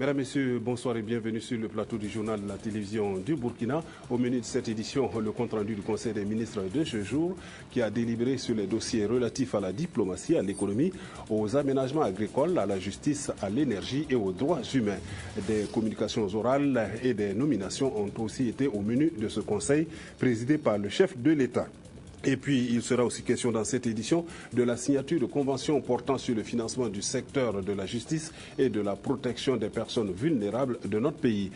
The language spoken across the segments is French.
Mesdames, Messieurs, bonsoir et bienvenue sur le plateau du journal de la télévision du Burkina. Au menu de cette édition, le compte-rendu du Conseil des ministres de ce jour qui a délibéré sur les dossiers relatifs à la diplomatie, à l'économie, aux aménagements agricoles, à la justice, à l'énergie et aux droits humains. Des communications orales et des nominations ont aussi été au menu de ce Conseil présidé par le chef de l'État. Et puis, il sera aussi question dans cette édition de la signature de conventions portant sur le financement du secteur de la justice et de la protection des personnes vulnérables de notre pays.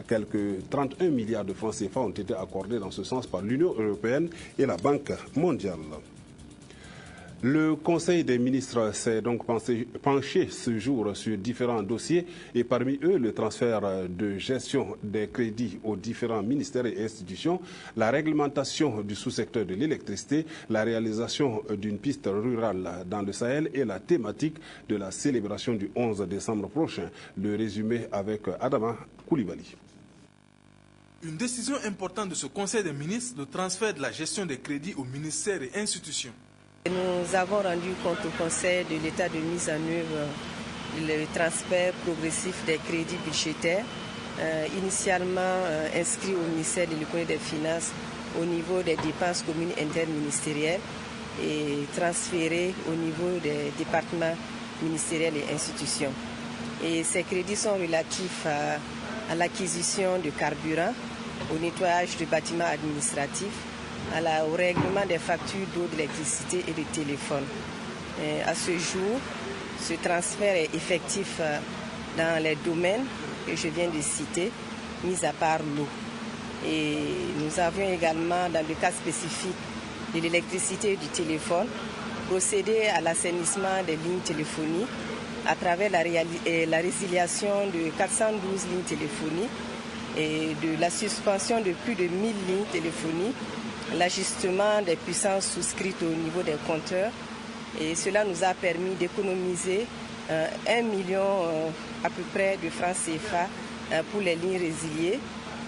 Quelques 31 milliards de francs CFA ont été accordés dans ce sens par l'Union européenne et la Banque mondiale. Le Conseil des ministres s'est donc penché ce jour sur différents dossiers et parmi eux le transfert de gestion des crédits aux différents ministères et institutions, la réglementation du sous-secteur de l'électricité, la réalisation d'une piste rurale dans le Sahel et la thématique de la célébration du 11 décembre prochain. Le résumé avec Adama Koulibaly. Une décision importante de ce Conseil des ministres, le transfert de la gestion des crédits aux ministères et institutions. Nous avons rendu compte au Conseil de l'état de mise en œuvre le transfert progressif des crédits budgétaires, initialement inscrits au ministère de l'économie et des finances au niveau des dépenses communes interministérielles et transférés au niveau des départements ministériels et institutions. Et ces crédits sont relatifs à l'acquisition de carburant, au nettoyage de bâtiments administratifs, au règlement des factures d'eau, d'électricité et de téléphone. À ce jour, ce transfert est effectif dans les domaines que je viens de citer, mis à part l'eau. Et nous avions également, dans le cas spécifique de l'électricité et du téléphone, procédé à l'assainissement des lignes téléphoniques à travers la résiliation de 412 lignes téléphoniques et de la suspension de plus de 1000 lignes téléphoniques, l'ajustement des puissances souscrites au niveau des compteurs. Et cela nous a permis d'économiser 1 million à peu près de francs CFA pour les lignes résiliées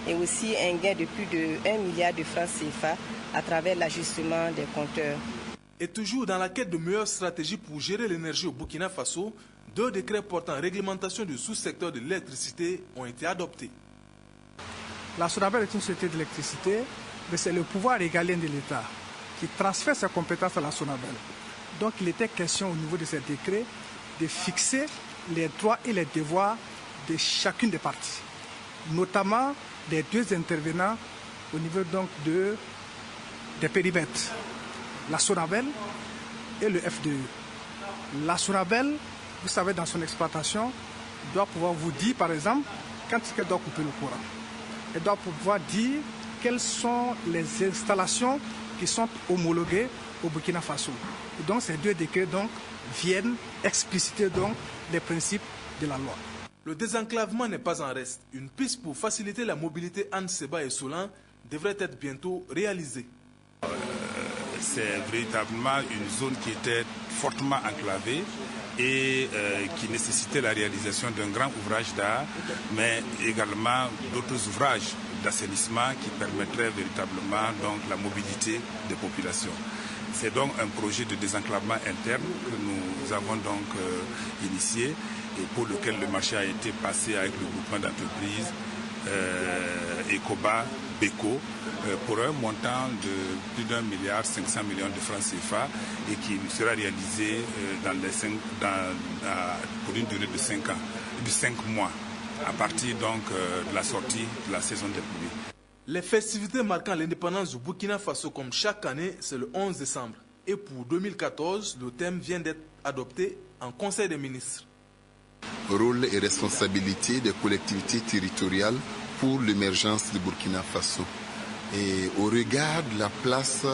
et aussi un gain de plus de 1 milliard de francs CFA à travers l'ajustement des compteurs. Et toujours dans la quête de meilleures stratégies pour gérer l'énergie au Burkina Faso, 2 décrets portant réglementation du sous-secteur de l'électricité ont été adoptés. La SONABEL est une société d'électricité, mais c'est le pouvoir régalien de l'État qui transfère ses compétences à la SONABEL. Donc il était question au niveau de ces décrets de fixer les droits et les devoirs de chacune des parties, notamment des 2 intervenants au niveau donc des périmètres, la SONABEL et le FDE. La SONABEL, vous savez, dans son exploitation, doit pouvoir vous dire, par exemple, quand est-ce qu'elle doit couper le courant. Elle doit pouvoir dire quelles sont les installations qui sont homologuées au Burkina Faso. Et donc ces 2 décrets donc, viennent expliciter donc, les principes de la loi. Le désenclavement n'est pas en reste. Une piste pour faciliter la mobilité entre Seba et Solan devrait être bientôt réalisée. C'est véritablement une zone qui était fortement enclavée et qui nécessitait la réalisation d'un grand ouvrage d'art, mais également d'autres ouvrages d'assainissement qui permettraient véritablement donc, la mobilité des populations. C'est donc un projet de désenclavement interne que nous avons donc initié et pour lequel le marché a été passé avec le groupement d'entreprises Ecoba, Beko, pour un montant de plus d'1,5 milliard de francs CFA et qui sera réalisé pour une durée de 5 ans, de 5 mois, à partir donc de la sortie de la saison des pluies. Les festivités marquant l'indépendance du Burkina Faso comme chaque année, c'est le 11 décembre. Et pour 2014, le thème vient d'être adopté en Conseil des ministres. Rôle et responsabilité des collectivités territoriales pour l'émergence du Burkina Faso. Et au regard de la place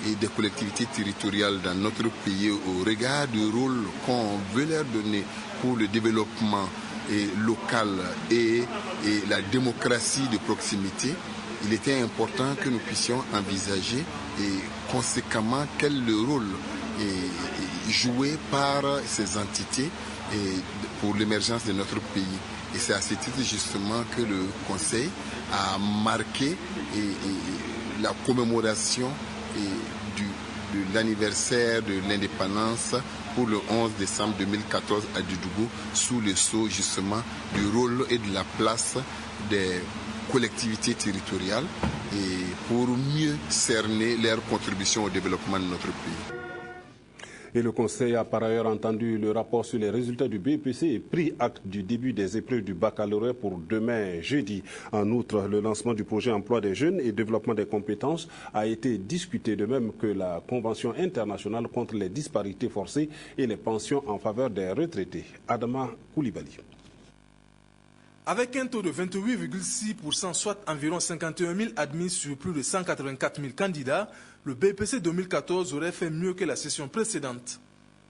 et des collectivités territoriales dans notre pays, au regard du rôle qu'on veut leur donner pour le développement local et la démocratie de proximité, il était important que nous puissions envisager et conséquemment quel est le rôle joué par ces entités pour l'émergence de notre pays. Et c'est à ce titre justement que le Conseil a marqué la commémoration du de l'anniversaire de l'indépendance pour le 11 décembre 2014 à Doudougu, sous le sceau justement du rôle et de la place des collectivités territoriales et pour mieux cerner leur contribution au développement de notre pays. Et le Conseil a par ailleurs entendu le rapport sur les résultats du BEPC et pris acte du début des épreuves du baccalauréat pour demain jeudi. En outre, le lancement du projet emploi des jeunes et développement des compétences a été discuté, de même que la Convention internationale contre les disparités forcées et les pensions en faveur des retraités. Adama Koulibaly. Avec un taux de 28,6%, soit environ 51 000 admis sur plus de 184 000 candidats, le BEPC 2014 aurait fait mieux que la session précédente.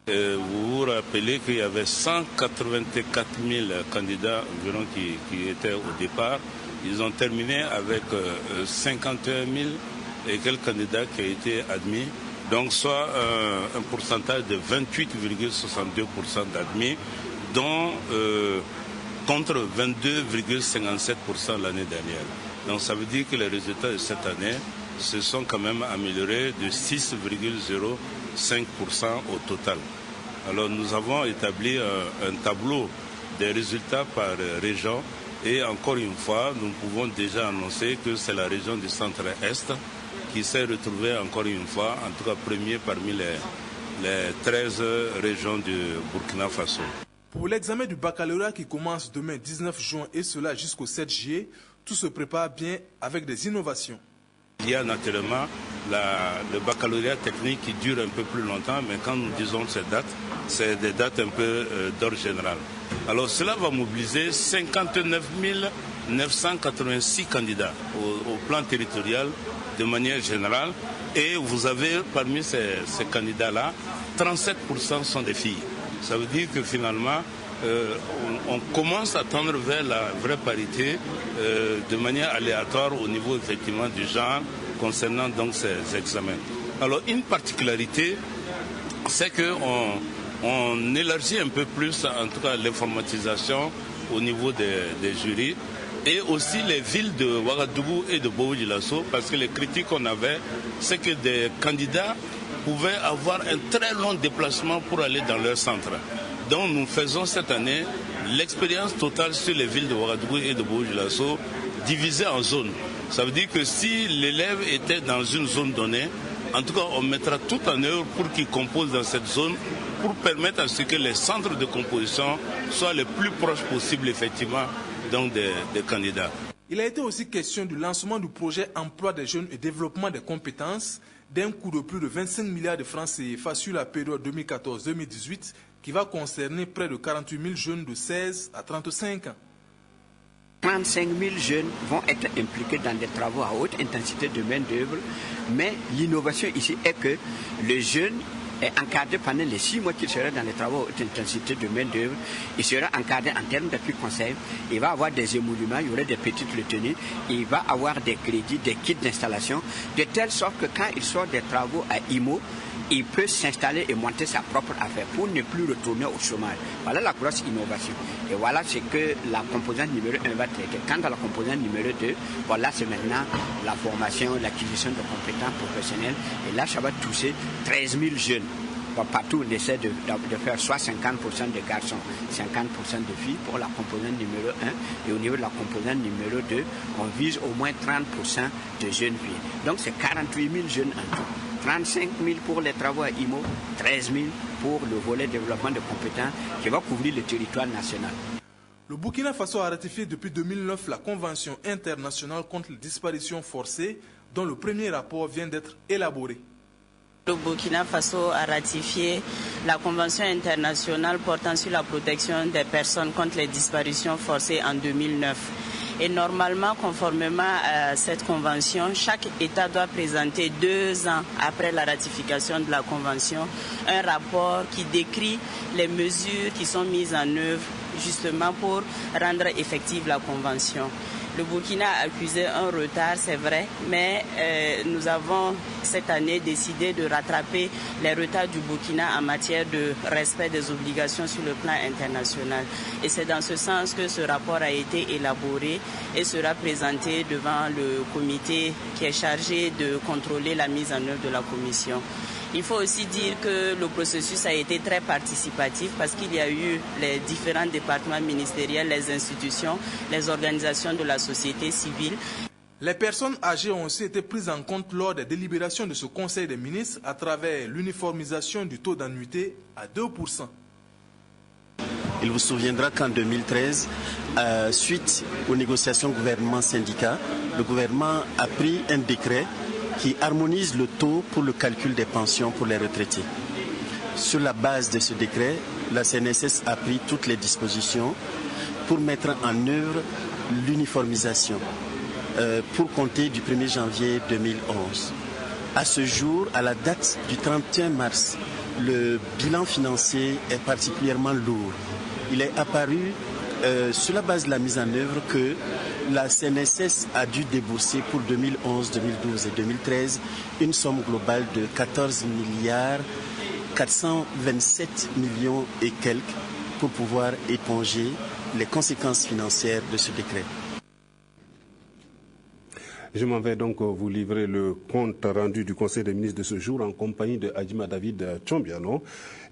Vous vous rappelez qu'il y avait 184 000 candidats environ qui étaient au départ. Ils ont terminé avec 51 000 et quelques candidats qui ont été admis, donc soit un pourcentage de 28,62% d'admis, dont contre 22,57% l'année dernière. Donc ça veut dire que les résultats de cette année se sont quand même améliorés de 6,05% au total. Alors nous avons établi un tableau des résultats par région et encore une fois, nous pouvons déjà annoncer que c'est la région du centre-est qui s'est retrouvée encore une fois, en tout cas premier parmi les 13 régions du Burkina Faso. Pour l'examen du baccalauréat qui commence demain 19 juin et cela jusqu'au 7 juillet, tout se prépare bien avec des innovations. Il y a naturellement le baccalauréat technique qui dure un peu plus longtemps, mais quand nous disons ces dates, c'est des dates un peu d'ordre général. Alors cela va mobiliser 59 986 candidats au plan territorial de manière générale. Et vous avez parmi ces candidats-là, 37% sont des filles. Ça veut dire que finalement, on commence à tendre vers la vraie parité de manière aléatoire au niveau effectivement du genre concernant donc ces examens. Alors une particularité, c'est qu'on élargit un peu plus en tout cas l'informatisation au niveau des jurys et aussi les villes de Ouagadougou et de Bobo-Dioulasso, parce que les critiques qu'on avait, c'est que des candidats pouvaient avoir un très long déplacement pour aller dans leur centre. Donc nous faisons cette année l'expérience totale sur les villes de Ouagadougou et de Bobo-Dioulasso divisées en zones. Ça veut dire que si l'élève était dans une zone donnée, en tout cas on mettra tout en œuvre pour qu'il compose dans cette zone pour permettre à ce que les centres de composition soient les plus proches possibles effectivement donc des candidats. Il a été aussi question du lancement du projet emploi des jeunes et développement des compétences d'un coût de plus de 25 milliards de francs CFA sur la période 2014-2018 qui va concerner près de 48 000 jeunes de 16 à 35 ans. 35 000 jeunes vont être impliqués dans des travaux à haute intensité de main-d'œuvre, mais l'innovation ici est que le jeune est encadré pendant les 6 mois qu'il sera dans les travaux à haute intensité de main-d'œuvre. Il sera encadré en termes d'appui conseil. Il va avoir des émoluments, il y aura des petites retenues, il va avoir des crédits, des kits d'installation, de telle sorte que quand il sort des travaux à IMO, il peut s'installer et monter sa propre affaire pour ne plus retourner au chômage. Voilà la grosse innovation. Et voilà ce que la composante numéro 1 va traiter. Quant à la composante numéro 2, voilà, c'est maintenant la formation, l'acquisition de compétences professionnelles. Et là, ça va toucher 13 000 jeunes. Bon, partout, on essaie de faire soit 50% de garçons, 50% de filles pour la composante numéro 1. Et au niveau de la composante numéro 2, on vise au moins 30% de jeunes filles. Donc, c'est 48 000 jeunes en tout. 35 000 pour les travaux à IMO, 13 000 pour le volet développement de compétences qui va couvrir le territoire national. Le Burkina Faso a ratifié depuis 2009 la Convention internationale contre les disparitions forcées, dont le premier rapport vient d'être élaboré. Le Burkina Faso a ratifié la Convention internationale portant sur la protection des personnes contre les disparitions forcées en 2009. Et normalement, conformément à cette convention, chaque État doit présenter 2 ans après la ratification de la convention un rapport qui décrit les mesures qui sont mises en œuvre justement pour rendre effective la convention. Le Burkina a accusé un retard, c'est vrai, mais nous avons cette année décidé de rattraper les retards du Burkina en matière de respect des obligations sur le plan international. Et c'est dans ce sens que ce rapport a été élaboré et sera présenté devant le comité qui est chargé de contrôler la mise en œuvre de la commission. Il faut aussi dire que le processus a été très participatif parce qu'il y a eu les différents départements ministériels, les institutions, les organisations de la société civile. Les personnes âgées ont aussi été prises en compte lors des délibérations de ce Conseil des ministres à travers l'uniformisation du taux d'annuité à 2%. Il vous souviendra qu'en 2013, suite aux négociations gouvernement-syndicat, le gouvernement a pris un décret qui harmonise le taux pour le calcul des pensions pour les retraités. Sur la base de ce décret, la CNSS a pris toutes les dispositions pour mettre en œuvre l'uniformisation pour compter du 1er janvier 2011. À ce jour, à la date du 31 mars, le bilan financier est particulièrement lourd. Il est apparu sur la base de la mise en œuvre que la CNSS a dû débourser pour 2011, 2012 et 2013 une somme globale de 14 milliards 427 millions et quelques pour pouvoir éponger les conséquences financières de ce décret. Je m'en vais donc vous livrer le compte rendu du Conseil des ministres de ce jour en compagnie de Adjima David Tchombiano.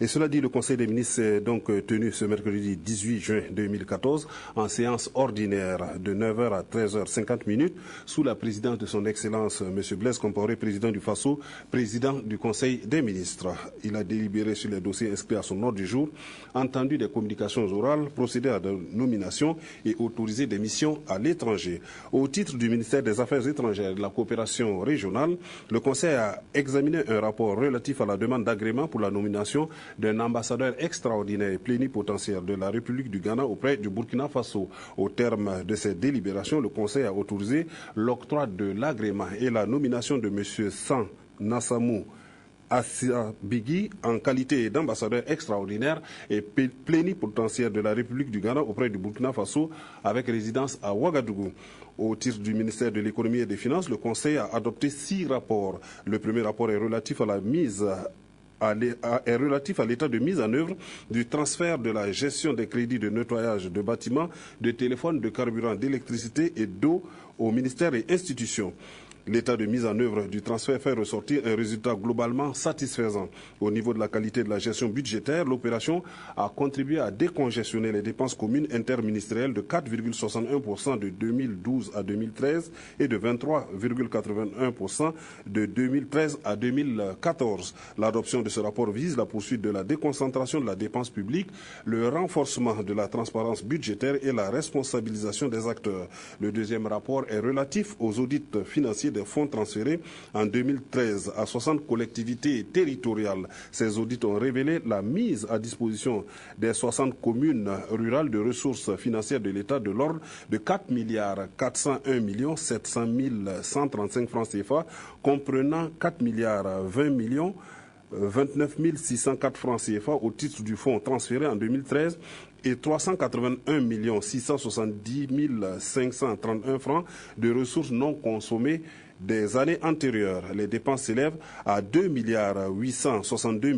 Et cela dit, le Conseil des ministres s'est donc tenu ce mercredi 18 juin 2014 en séance ordinaire de 9h à 13h50 sous la présidence de son Excellence M. Blaise Compaoré, président du FASO, président du Conseil des ministres. Il a délibéré sur les dossiers inscrits à son ordre du jour, entendu des communications orales, procédé à des nominations et autorisé des missions à l'étranger. Au titre du ministère des Affaires étrangères et de la coopération régionale, le Conseil a examiné un rapport relatif à la demande d'agrément pour la nomination d'un ambassadeur extraordinaire et plénipotentiaire de la République du Ghana auprès du Burkina Faso. Au terme de ces délibérations, le Conseil a autorisé l'octroi de l'agrément et la nomination de M. San Nassamou Assabigui en qualité d'ambassadeur extraordinaire et plénipotentiaire de la République du Ghana auprès du Burkina Faso avec résidence à Ouagadougou. Au titre du ministère de l'économie et des finances, le Conseil a adopté 6 rapports. Le premier rapport est relatif à la est relatif à l'état de mise en œuvre du transfert de la gestion des crédits de nettoyage de bâtiments, de téléphones, de carburant, d'électricité et d'eau aux ministères et institutions. L'état de mise en œuvre du transfert fait ressortir un résultat globalement satisfaisant. Au niveau de la qualité de la gestion budgétaire, l'opération a contribué à décongestionner les dépenses communes interministérielles de 4,61% de 2012 à 2013 et de 23,81% de 2013 à 2014. L'adoption de ce rapport vise la poursuite de la déconcentration de la dépense publique, le renforcement de la transparence budgétaire et la responsabilisation des acteurs. Le deuxième rapport est relatif aux audits financiers des fonds transférés en 2013 à 60 collectivités territoriales. Ces audits ont révélé la mise à disposition des 60 communes rurales de ressources financières de l'État de l'ordre de 4 milliards 401 700 135 francs CFA, comprenant 4 milliards 20 millions 29 604 francs CFA au titre du fonds transféré en 2013 et 381 670 531 francs de ressources non consommées des années antérieures. Les dépenses s'élèvent à 2 milliards 862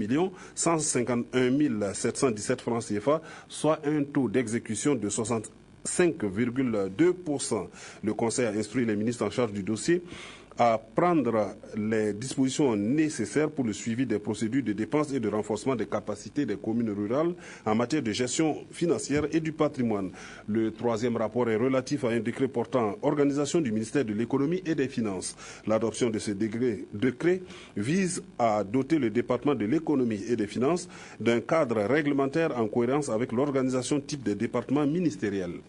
151 717 francs CFA, soit un taux d'exécution de 65,2%. Le Conseil a instruit les ministres en charge du dossier à prendre les dispositions nécessaires pour le suivi des procédures de dépenses et de renforcement des capacités des communes rurales en matière de gestion financière et du patrimoine. Le troisième rapport est relatif à un décret portant organisation du ministère de l'économie et des finances. L'adoption de ce décret vise à doter le département de l'économie et des finances d'un cadre réglementaire en cohérence avec l'organisation type des départements ministériels.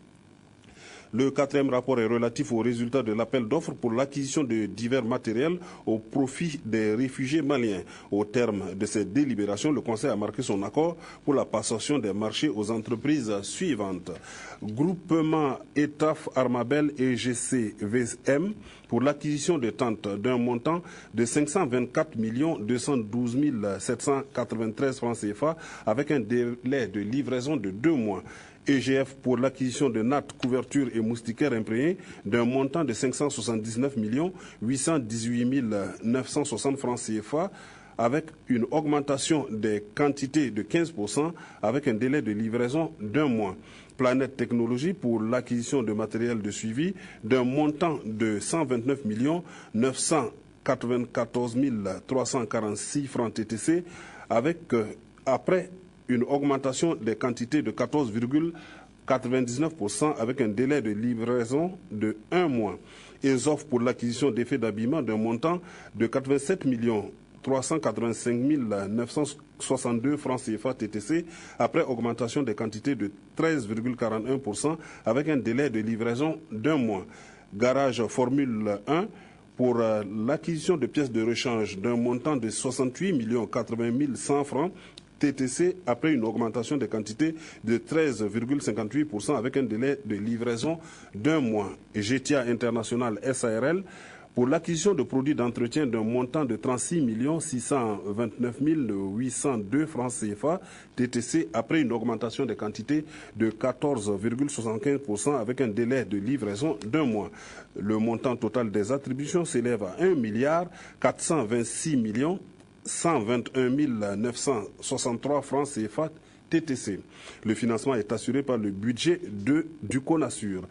Le quatrième rapport est relatif aux résultats de l'appel d'offres pour l'acquisition de divers matériels au profit des réfugiés maliens. Au terme de cette délibération, le Conseil a marqué son accord pour la passation des marchés aux entreprises suivantes. Groupement ETAF Armabel et GCVM pour l'acquisition de tentes d'un montant de 524 212 793 francs CFA avec un délai de livraison de 2 mois. EGF pour l'acquisition de nattes, couvertures et moustiquaires imprégnés d'un montant de 579 818 960 francs CFA avec une augmentation des quantités de 15% avec un délai de livraison d'1 mois. Planète Technologie pour l'acquisition de matériel de suivi d'un montant de 129 994 346 francs TTC avec, après une augmentation des quantités de 14,99% avec un délai de livraison de 1 mois. ESOF pour l'acquisition d'effets d'habillement d'un montant de 87 385 962 francs CFA TTC après augmentation des quantités de 13,41% avec un délai de livraison d'1 mois. Garage Formule 1 pour l'acquisition de pièces de rechange d'un montant de 68 80 100 francs TTC après une augmentation des quantités de 13,58% avec un délai de livraison d'1 mois. Et GTA International SARL pour l'acquisition de produits d'entretien d'un montant de 36 629 802 francs CFA TTC après une augmentation des quantités de 14,75% avec un délai de livraison d'1 mois. Le montant total des attributions s'élève à 1 426 121 963 francs CFA TTC. Le financement est assuré par le budget du CONASUR.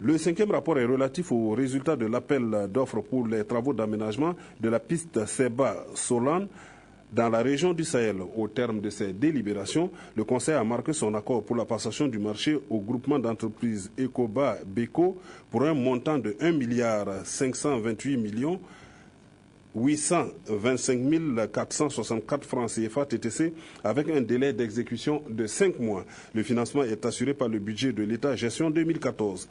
Le 5e rapport est relatif aux résultats de l'appel d'offres pour les travaux d'aménagement de la piste Seba-Solan dans la région du Sahel. Au terme de ces délibérations, le Conseil a marqué son accord pour la passation du marché au groupement d'entreprises Ecoba-Beco pour un montant de 1 528 825 464 francs CFA TTC avec un délai d'exécution de 5 mois. Le financement est assuré par le budget de l'État gestion 2014.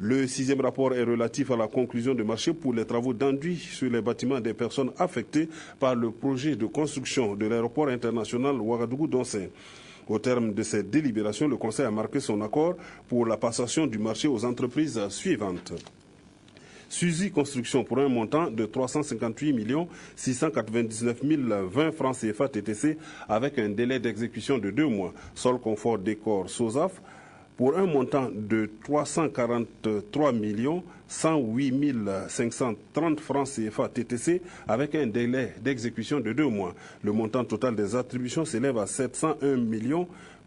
Le 6e rapport est relatif à la conclusion de marché pour les travaux d'enduit sur les bâtiments des personnes affectées par le projet de construction de l'aéroport international Ouagadougou-Donsin. Au terme de ces délibérations, le Conseil a marqué son accord pour la passation du marché aux entreprises suivantes. Suzy Construction pour un montant de 358 699 020 francs CFA TTC avec un délai d'exécution de 2 mois. Sol Confort Décor Sosaf pour un montant de 343 108 530 francs CFA TTC avec un délai d'exécution de 2 mois. Le montant total des attributions s'élève à 701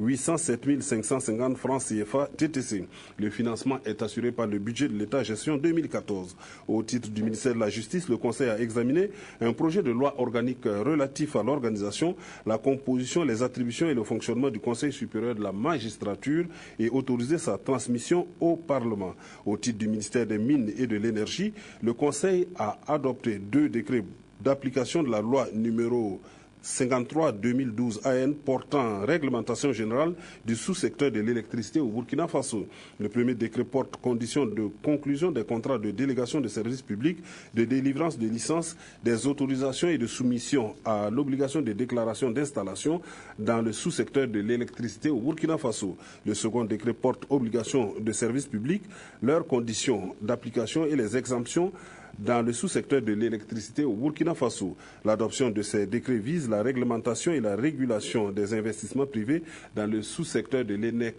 807 550 francs CFA TTC. Le financement est assuré par le budget de l'État gestion 2014. Au titre du ministère de la Justice, le Conseil a examiné un projet de loi organique relatif à l'organisation, la composition, les attributions et le fonctionnement du Conseil supérieur de la magistrature et autorisé sa transmission au Parlement. Au titre du ministère des Mines et de l'Énergie, le Conseil a adopté 2 décrets d'application de la loi numéro 53-2012 AN portant réglementation générale du sous-secteur de l'électricité au Burkina Faso. Le premier décret porte conditions de conclusion des contrats de délégation de services publics, de délivrance de licences, des autorisations et de soumission à l'obligation de déclaration d'installation dans le sous-secteur de l'électricité au Burkina Faso. Le second décret porte obligation de services publics, leurs conditions d'application et les exemptions dans le sous-secteur de l'électricité au Burkina Faso. L'adoption de ces décrets vise la réglementation et la régulation des investissements privés dans le sous-secteur de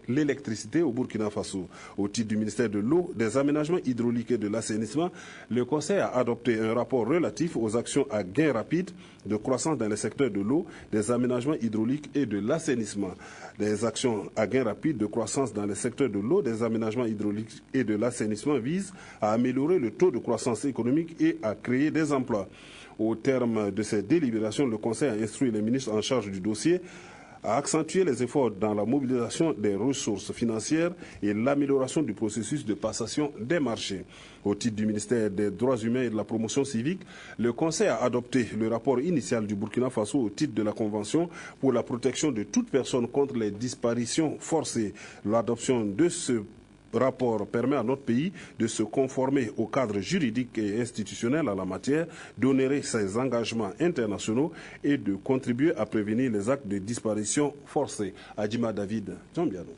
l'électricité au Burkina Faso. Au titre du ministère de l'eau, des aménagements hydrauliques et de l'assainissement, le Conseil a adopté un rapport relatif aux actions à gain rapide de croissance dans les secteurs de l'eau, des aménagements hydrauliques et de l'assainissement. Des actions à gain rapide de croissance dans les secteurs de l'eau, des aménagements hydrauliques et de l'assainissement visent à améliorer le taux de croissance économique et à créer des emplois. Au terme de ces délibérations, le Conseil a instruit les ministres en charge du dossier à accentuer les efforts dans la mobilisation des ressources financières et l'amélioration du processus de passation des marchés. Au titre du ministère des Droits humains et de la promotion civique, le Conseil a adopté le rapport initial du Burkina Faso au titre de la Convention pour la protection de toute personne contre les disparitions forcées. L'adoption de ce rapport permet à notre pays de se conformer au cadre juridique et institutionnel en la matière, d'honorer ses engagements internationaux et de contribuer à prévenir les actes de disparition forcée. Adjima David Djambiano.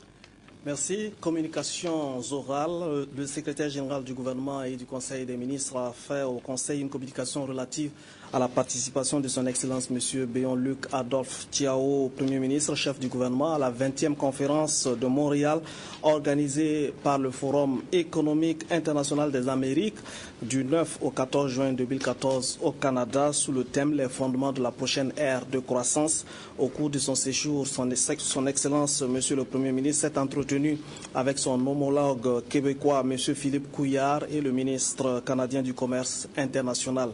Merci. Communications orales. Le secrétaire général du gouvernement et du Conseil des ministres a fait au Conseil une communication relative à la participation de son Excellence M. Béon-Luc Adolphe Tiao, Premier ministre, chef du gouvernement, à la 20e conférence de Montréal organisée par le Forum économique international des Amériques du 9 au 14 juin 2014 au Canada sous le thème « Les fondements de la prochaine ère de croissance ». Au cours de son séjour, son Excellence M. le Premier ministre s'est entretenu avec son homologue québécois M. Philippe Couillard et le ministre canadien du Commerce international.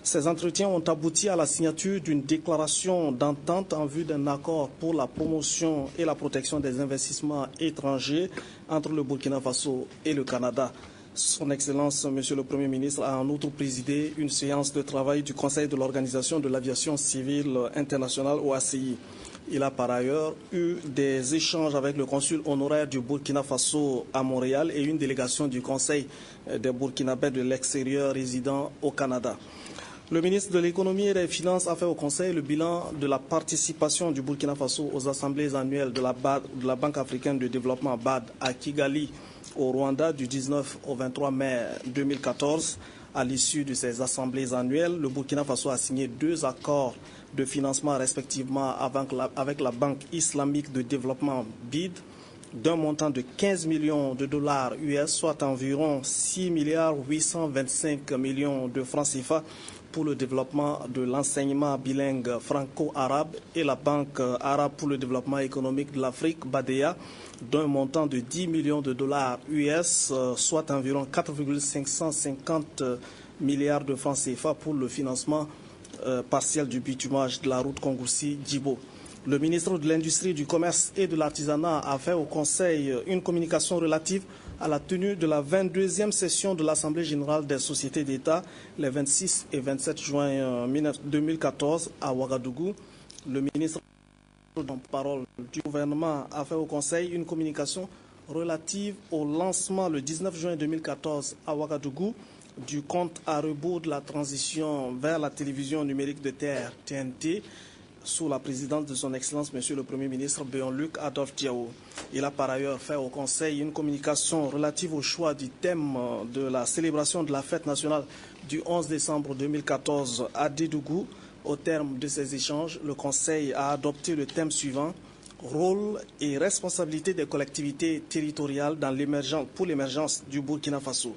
Ces entretiens ont abouti à la signature d'une déclaration d'entente en vue d'un accord pour la promotion et la protection des investissements étrangers entre le Burkina Faso et le Canada. Son Excellence, Monsieur le Premier ministre, a en outre présidé une séance de travail du Conseil de l'Organisation de l'Aviation Civile Internationale, OACI. Il a par ailleurs eu des échanges avec le consul honoraire du Burkina Faso à Montréal et une délégation du Conseil des Burkinabés de l'extérieur résidant au Canada. Le ministre de l'Économie et des Finances a fait au Conseil le bilan de la participation du Burkina Faso aux assemblées annuelles de la Banque africaine de développement BAD à Kigali, au Rwanda, du 19 au 23 mai 2014. À l'issue de ces assemblées annuelles, le Burkina Faso a signé 2 accords de financement respectivement avec la Banque islamique de développement BID d'un montant de 15 millions de dollars US, soit environ 6 milliards 825 millions de francs CFA, pour le développement de l'enseignement bilingue franco-arabe, et la Banque arabe pour le développement économique de l'Afrique, BADEA, d'un montant de 10 millions de dollars US, soit environ 4,550 milliards de francs CFA pour le financement partiel du bitumage de la route Kongoussi-Djibo. Le ministre de l'Industrie, du Commerce et de l'Artisanat a fait au Conseil une communication relative à la tenue de la 22e session de l'Assemblée générale des sociétés d'État les 26 et 27 juin 2014 à Ouagadougou. Le ministre de parole du gouvernement a fait au Conseil une communication relative au lancement le 19 juin 2014 à Ouagadougou du compte à rebours de la transition vers la télévision numérique de terre TNT sous la présidence de son Excellence Monsieur le Premier ministre Béon-Luc Adolphe Tiao. Il a par ailleurs fait au Conseil une communication relative au choix du thème de la célébration de la fête nationale du 11 décembre 2014 à Dédougou. Au terme de ces échanges, le Conseil a adopté le thème suivant: rôle et responsabilité des collectivités territoriales pour l'émergence du Burkina Faso.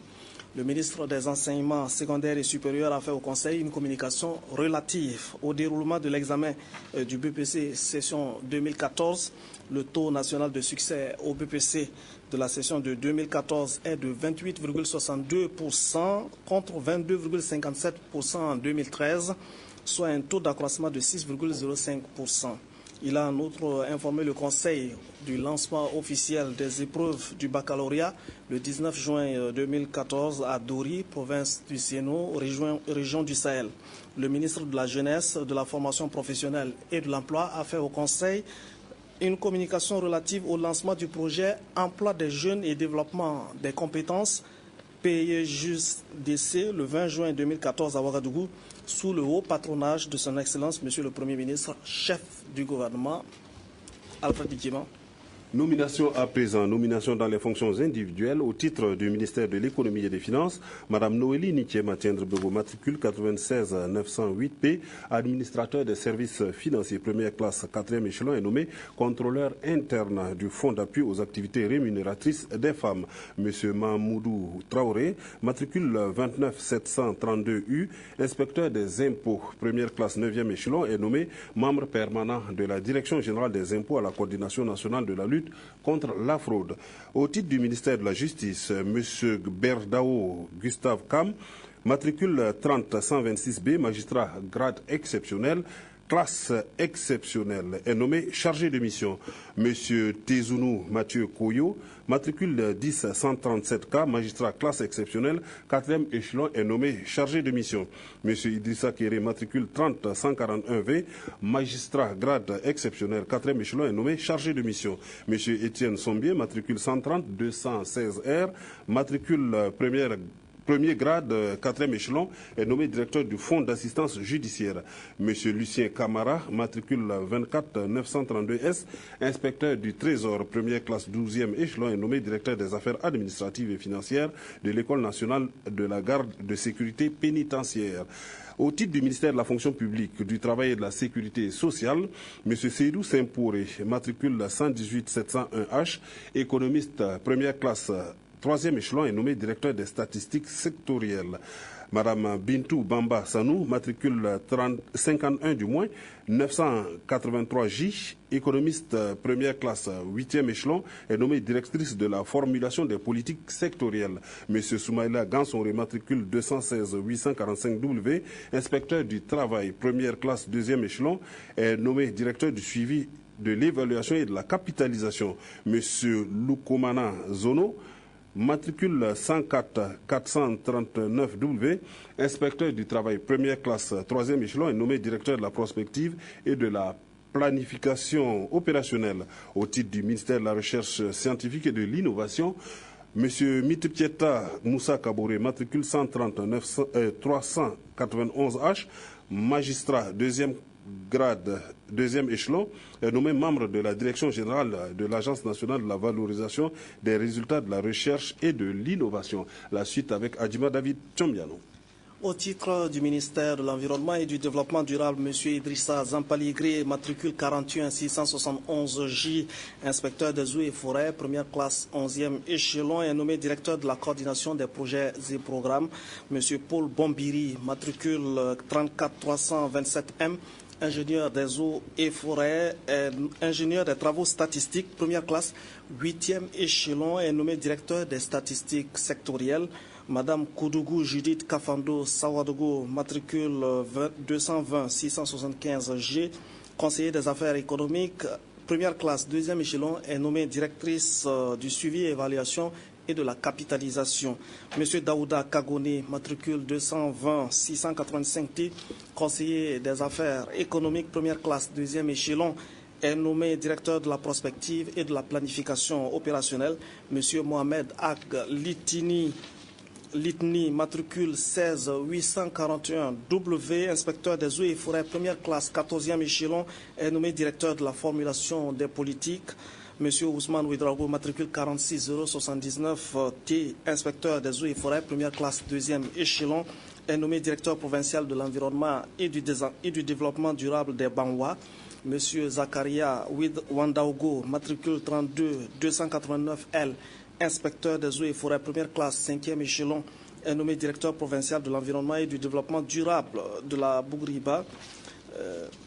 Le ministre des Enseignements secondaires et supérieurs a fait au Conseil une communication relative au déroulement de l'examen du BPC session 2014. Le taux national de succès au BPC de la session de 2014 est de 28,62% contre 22,57% en 2013, soit un taux d'accroissement de 6,05%. Il a en outre informé le Conseil du lancement officiel des épreuves du baccalauréat le 19 juin 2014 à Dori, province du Sénou, région du Sahel. Le ministre de la Jeunesse, de la Formation professionnelle et de l'Emploi a fait au Conseil une communication relative au lancement du projet Emploi des jeunes et développement des compétences PEJUSDC le 20 juin 2014 à Ouagadougou, sous le haut patronage de son Excellence Monsieur le Premier ministre, chef du gouvernement, Alfred Dikima. Nomination à présent, nomination dans les fonctions individuelles au titre du ministère de l'Économie et des Finances. Madame Noélie Nitié-Matiendre-Bego, matricule 96 908P, administrateur des services financiers première classe 4e échelon, est nommé contrôleur interne du Fonds d'appui aux activités rémunératrices des femmes. Monsieur Mahmoudou Traoré, matricule 29 732U, inspecteur des impôts première classe 9e échelon, est nommé membre permanent de la Direction générale des impôts à la coordination nationale de la lutte contre la fraude. Au titre du ministère de la Justice, M. Berdao Gustave Kam, matricule 30 126B, magistrat grade exceptionnel, classe exceptionnelle, est nommé chargé de mission. M. Tezounou Mathieu Koyo, matricule 10 137K, magistrat classe exceptionnelle, 4e échelon, est nommé chargé de mission. M. Idrissa Kéré, matricule 30 141V, magistrat grade exceptionnel, 4e échelon, est nommé chargé de mission. M. Étienne Sombier, matricule 130 216R, matricule premier grade, 4e échelon, est nommé directeur du Fonds d'assistance judiciaire. M. Lucien Camara, matricule 24 932S, inspecteur du Trésor, première classe 12e échelon, est nommé directeur des affaires administratives et financières de l'École nationale de la garde de sécurité pénitentiaire. Au titre du ministère de la fonction publique, du travail et de la sécurité sociale, M. Seydou Sempouré, matricule 118-701H, économiste première classe, 3e échelon, est nommé directeur des statistiques sectorielles. Madame Bintou Bamba Sanou, matricule 51 du moins, 983J, économiste première classe, 8e échelon, est nommée directrice de la formulation des politiques sectorielles. Monsieur Soumaïla Gansonré, matricule 216-845W, inspecteur du travail, première classe, 2e échelon, est nommé directeur du suivi de l'évaluation et de la capitalisation. Monsieur Lukomana Zono, matricule 104-439W, inspecteur du travail première classe 3e échelon, est nommé directeur de la prospective et de la planification opérationnelle. Au titre du ministère de la Recherche scientifique et de l'innovation, M. Mitpieta Moussa Kaboré, matricule 139-391H, magistrat 2e grade, 2e échelon, est nommé membre de la direction générale de l'Agence nationale de la valorisation des résultats de la recherche et de l'innovation. La suite avec Adjima David Tchombiano. Au titre du ministère de l'Environnement et du Développement durable, M. Idrissa Zampaligré, matricule 41-671J, inspecteur des eaux et forêts, première classe, 11e échelon, est nommé directeur de la coordination des projets et programmes. M. Paul Bombiri, matricule 34-327M, ingénieur des eaux et forêts, ingénieur des travaux statistiques, première classe, 8e échelon, est nommé directeur des statistiques sectorielles. Madame Koudougou Judith Kafando Sawadogo, matricule 220-675G, conseiller des affaires économiques, première classe, 2e échelon, est nommée directrice du suivi et évaluation et de la capitalisation. Monsieur Daouda Kagone, matricule 220-685T, conseiller des affaires économiques, première classe, 2e échelon, est nommé directeur de la prospective et de la planification opérationnelle. Monsieur Mohamed Ag Litni, matricule 16-841W, inspecteur des eaux et forêts, première classe, 14e échelon, est nommé directeur de la formulation des politiques. Monsieur Ousmane Ouedraogo, matricule 46-079T, inspecteur des eaux et forêts, première classe, 2e échelon, est nommé directeur provincial de l'environnement et du développement durable des Banwa. Monsieur Zakaria Wandaogo, matricule 32-289L, inspecteur des eaux et forêts, première classe, 5e échelon, est nommé directeur provincial de l'environnement et du développement durable de la Bougriba.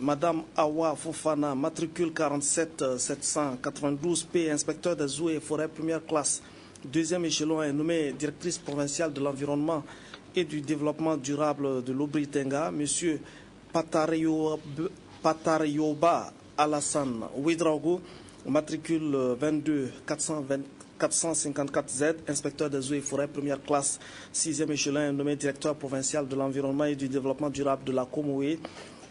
Madame Awa Fofana, matricule 47-792P, inspecteur des eaux et forêts, première classe, 2e échelon, est nommée directrice provinciale de l'environnement et du développement durable de l'Obritenga. Monsieur Patarioba Alassane Ouedraogo, matricule 22-454Z, inspecteur des eaux et forêts, première classe, 6e échelon, nommé directeur provincial de l'environnement et du développement durable de la Comoé.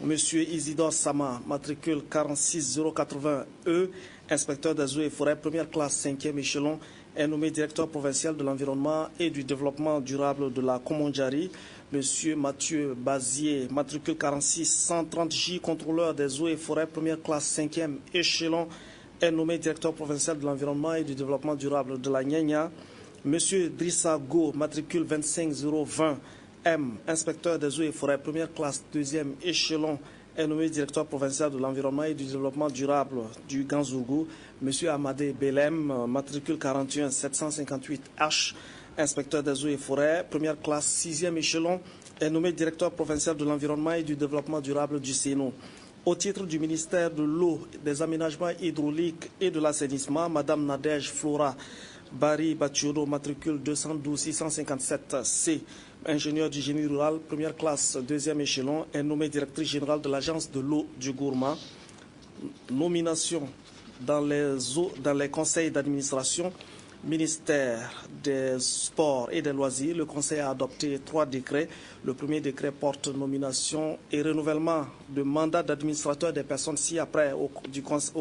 Monsieur Isidore Sama, matricule 46080E, inspecteur des eaux et forêts, première classe, 5e échelon, est nommé directeur provincial de l'environnement et du développement durable de la Komondjari. Monsieur Mathieu Bazier, matricule 46-130J, contrôleur des eaux et forêts, première classe, 5e échelon, est nommé directeur provincial de l'environnement et du développement durable de la Nyanya. Monsieur Drissa Go, matricule 25020M, inspecteur des eaux et forêts, première classe, 2e échelon, est nommé directeur provincial de l'environnement et du développement durable du Ganzougou. Monsieur Amadé Belem, matricule 41-758H, inspecteur des eaux et forêts, première classe, 6e échelon, est nommé directeur provincial de l'environnement et du développement durable du Sénou. Au titre du ministère de l'eau, des aménagements hydrauliques et de l'assainissement, Madame Nadège Flora Bari Bachiodo, matricule 212-657C, ingénieur du génie rural, première classe, 2e échelon, est nommée directrice générale de l'agence de l'eau du Gourma. Nomination dans les conseils d'administration, ministère des Sports et des Loisirs. Le Conseil a adopté 3 décrets. Le premier décret porte nomination et renouvellement de mandat d'administrateur des personnes ci-après au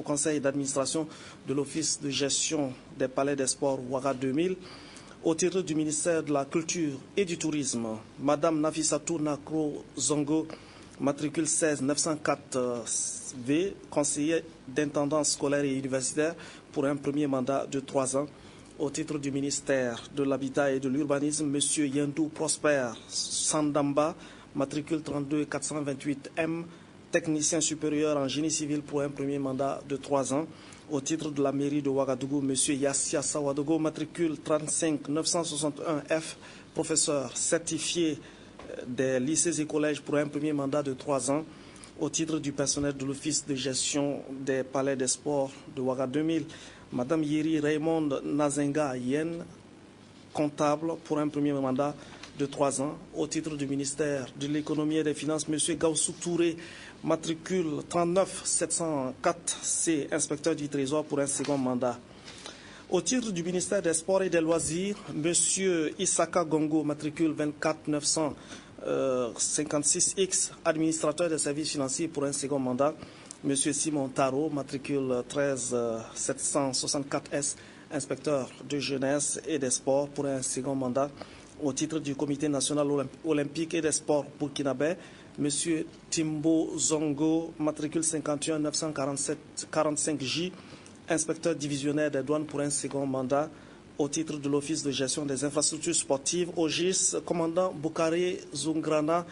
Conseil d'administration de l'Office de gestion des palais des sports Ouaga 2000. Au titre du ministère de la Culture et du Tourisme, Madame Nafissatou Nakro Zongo, matricule 16-904V, conseiller d'intendance scolaire et universitaire pour un premier mandat de 3 ans. Au titre du ministère de l'Habitat et de l'Urbanisme, M. Yendou Prosper Sandamba, matricule 32 428M, technicien supérieur en génie civil pour un premier mandat de 3 ans. Au titre de la mairie de Ouagadougou, M. Yassia Sawadogo, matricule 35 961F, professeur certifié des lycées et collèges pour un premier mandat de 3 ans. Au titre du personnel de l'Office de gestion des palais des sports de Ouaga 2000, Mme Yeri Raymond Nazenga Yen, comptable pour un premier mandat de 3 ans. Au titre du ministère de l'économie et des finances, M. Gaussou Touré, matricule 39 704C, inspecteur du Trésor pour un second mandat. Au titre du ministère des Sports et des Loisirs, M. Isaka Gongo, matricule 24 956X, administrateur des services financiers pour un second mandat. M. Simon Taro, matricule 13 764S, inspecteur de jeunesse et des sports pour un second mandat. Au titre du Comité national olympique et des sports burkinabé, M. Timbo Zongo, matricule 51 945J, inspecteur divisionnaire des douanes pour un second mandat. Au titre de l'Office de gestion des infrastructures sportives, OGIS, commandant Boukari Zungrana,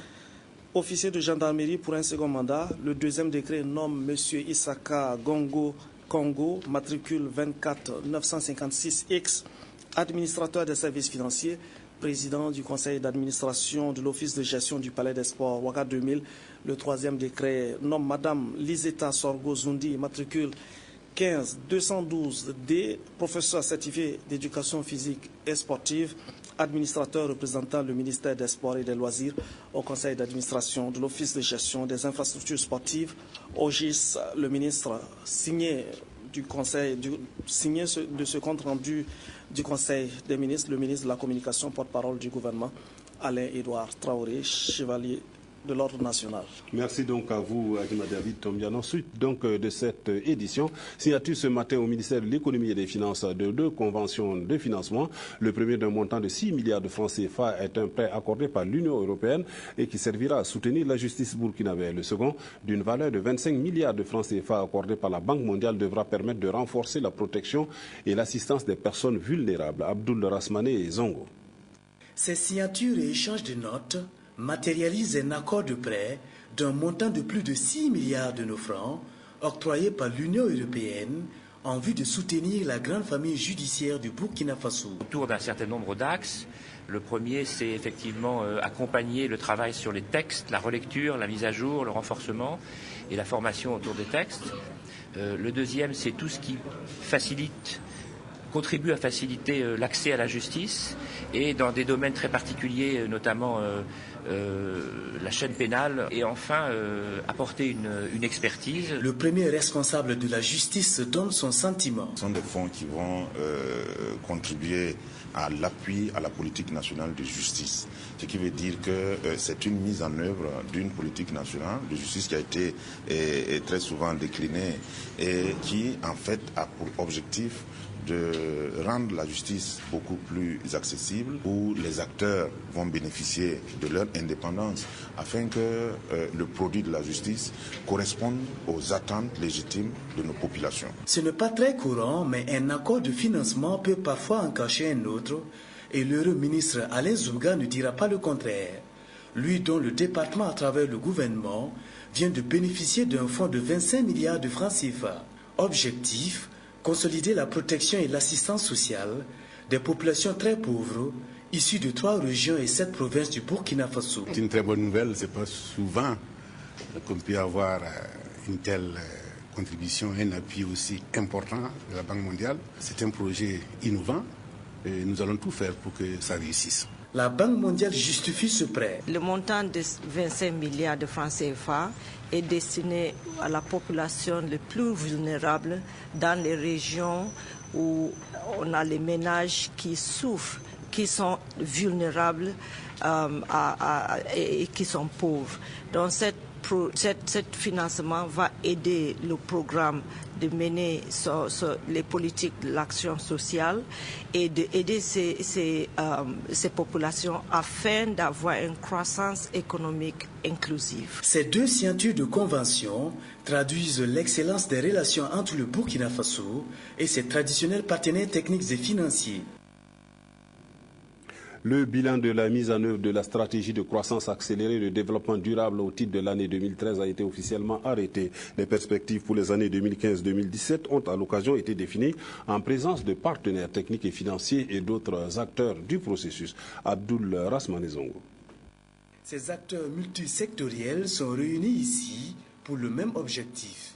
officier de gendarmerie pour un second mandat. Le deuxième décret nomme M. Isaka Gongo Congo, matricule 24 956X, administrateur des services financiers, président du conseil d'administration de l'Office de gestion du Palais des Sports Ouaga 2000. Le troisième décret nomme Mme Liseta Sorgo Zundi, matricule 15 212D, professeur certifié d'éducation physique et sportive, administrateur représentant le ministère des Sports et des Loisirs au conseil d'administration de l'Office de gestion des infrastructures sportives. OGIS, le ministre signé de ce compte rendu du Conseil des ministres, le ministre de la Communication, porte-parole du gouvernement, Alain-Édouard Traoré, chevalier de l'ordre national. Merci donc à vous, Adima David Tombiano. Ensuite donc de cette édition, signature ce matin au ministère de l'économie et des finances de 2 conventions de financement. Le premier d'un montant de 6 milliards de francs CFA est un prêt accordé par l'Union européenne et qui servira à soutenir la justice burkinabé. Le second, d'une valeur de 25 milliards de francs CFA accordé par la Banque mondiale, devra permettre de renforcer la protection et l'assistance des personnes vulnérables. Abdoul Rasmane et Zongo. Ces signatures et échanges de notes matérialise un accord de prêt d'un montant de plus de 6 milliards de nos francs octroyé par l'Union européenne en vue de soutenir la grande famille judiciaire du Burkina Faso. Autour d'un certain nombre d'axes. Le premier, c'est effectivement accompagner le travail sur les textes, la relecture, la mise à jour, le renforcement et la formation autour des textes. Le deuxième, c'est tout ce qui contribue à faciliter l'accès à la justice et dans des domaines très particuliers, notamment la chaîne pénale, et enfin apporter une expertise. Le premier responsable de la justice donne son sentiment. Ce sont des fonds qui vont contribuer à l'appui à la politique nationale de justice. Ce qui veut dire que c'est une mise en œuvre d'une politique nationale de justice qui a été très souvent déclinée et qui en fait a pour objectif de rendre la justice beaucoup plus accessible, où les acteurs vont bénéficier de leur indépendance afin que le produit de la justice corresponde aux attentes légitimes de nos populations. Ce n'est pas très courant, mais un accord de financement peut parfois en cacher un autre, et l'heureux ministre Alain Zouga ne dira pas le contraire. Lui dont le département, à travers le gouvernement, vient de bénéficier d'un fonds de 25 milliards de francs CFA. Objectif: consolider la protection et l'assistance sociale des populations très pauvres issues de 3 régions et 7 provinces du Burkina Faso. C'est une très bonne nouvelle, c'est pas souvent qu'on peut avoir une telle contribution, un appui aussi important de la Banque mondiale. C'est un projet innovant et nous allons tout faire pour que ça réussisse. La Banque mondiale justifie ce prêt. Le montant de 25 milliards de francs CFA est destiné à la population les plus vulnérables dans les régions où on a les ménages qui souffrent, qui sont vulnérables et qui sont pauvres. Donc cet financement va aider le programme de mener les politiques de l'action sociale et d'aider ces populations afin d'avoir une croissance économique inclusive. Ces 2 signatures de convention traduisent l'excellence des relations entre le Burkina Faso et ses traditionnels partenaires techniques et financiers. Le bilan de la mise en œuvre de la stratégie de croissance accélérée de développement durable au titre de l'année 2013 a été officiellement arrêté. Les perspectives pour les années 2015-2017 ont à l'occasion été définies en présence de partenaires techniques et financiers et d'autres acteurs du processus. Abdoul Rasmanezongo. Ces acteurs multisectoriels sont réunis ici pour le même objectif.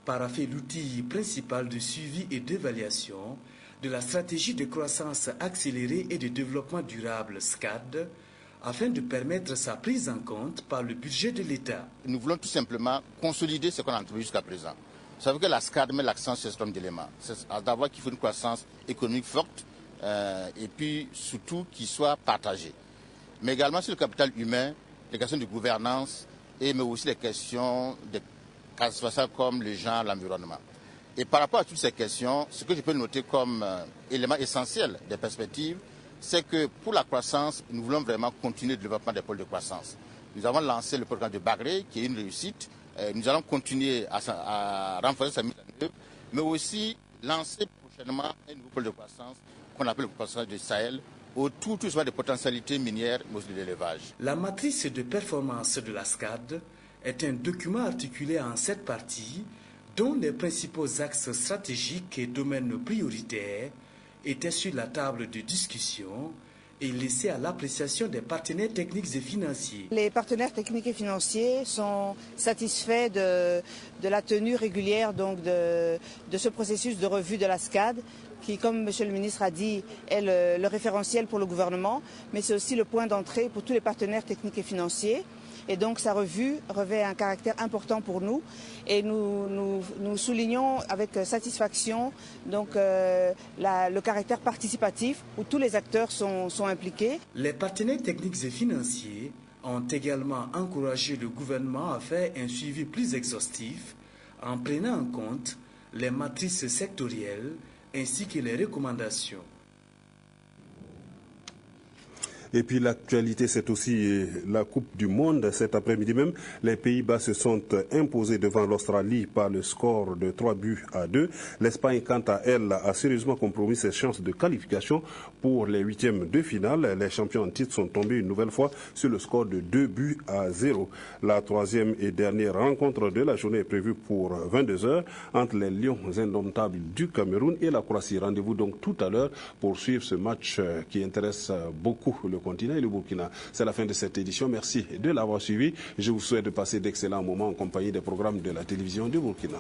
Paraffer l'outil principal de suivi et d'évaluation de la stratégie de croissance accélérée et de développement durable SCAD afin de permettre sa prise en compte par le budget de l'État. Nous voulons tout simplement consolider ce qu'on a entrepris jusqu'à présent. Vous savez que la SCAD met l'accent sur ce nombre d'éléments. C'est d'abord qu'il faut une croissance économique forte et puis surtout qu'il soit partagé. Mais également sur le capital humain, les questions de gouvernance mais aussi les questions de sociales comme le genre, l'environnement. Et par rapport à toutes ces questions, ce que je peux noter comme élément essentiel des perspectives, c'est que pour la croissance, nous voulons vraiment continuer le développement des pôles de croissance. Nous avons lancé le programme de Bagré, qui est une réussite. Nous allons continuer à renforcer sa mise en œuvre, mais aussi lancer prochainement un nouveau pôle de croissance qu'on appelle le croissance du Sahel, autour tout soit des potentialités minières, mais aussi de l'élevage. La matrice de performance de la SCAD est un document articulé en 7 parties, dont les principaux axes stratégiques et domaines prioritaires étaient sur la table de discussion et laissés à l'appréciation des partenaires techniques et financiers. Les partenaires techniques et financiers sont satisfaits de la tenue régulière donc de ce processus de revue de la SCAD, qui, comme M. le ministre a dit, est le référentiel pour le gouvernement, mais c'est aussi le point d'entrée pour tous les partenaires techniques et financiers. Et donc sa revue revêt un caractère important pour nous et nous soulignons avec satisfaction donc, le caractère participatif où tous les acteurs sont impliqués. Les partenaires techniques et financiers ont également encouragé le gouvernement à faire un suivi plus exhaustif en prenant en compte les matrices sectorielles ainsi que les recommandations. Et puis l'actualité, c'est aussi la Coupe du Monde. Cet après-midi même, les Pays-Bas se sont imposés devant l'Australie par le score de 3-2. L'Espagne, quant à elle, a sérieusement compromis ses chances de qualification pour les huitièmes de finale. Les champions en titre sont tombés une nouvelle fois sur le score de 2-0. La troisième et dernière rencontre de la journée est prévue pour 22h entre les Lions indomptables du Cameroun et la Croatie. Rendez-vous donc tout à l'heure pour suivre ce match qui intéresse beaucoup le continent et le Burkina. C'est la fin de cette édition. Merci de l'avoir suivi. Je vous souhaite de passer d'excellents moments en compagnie des programmes de la télévision du Burkina.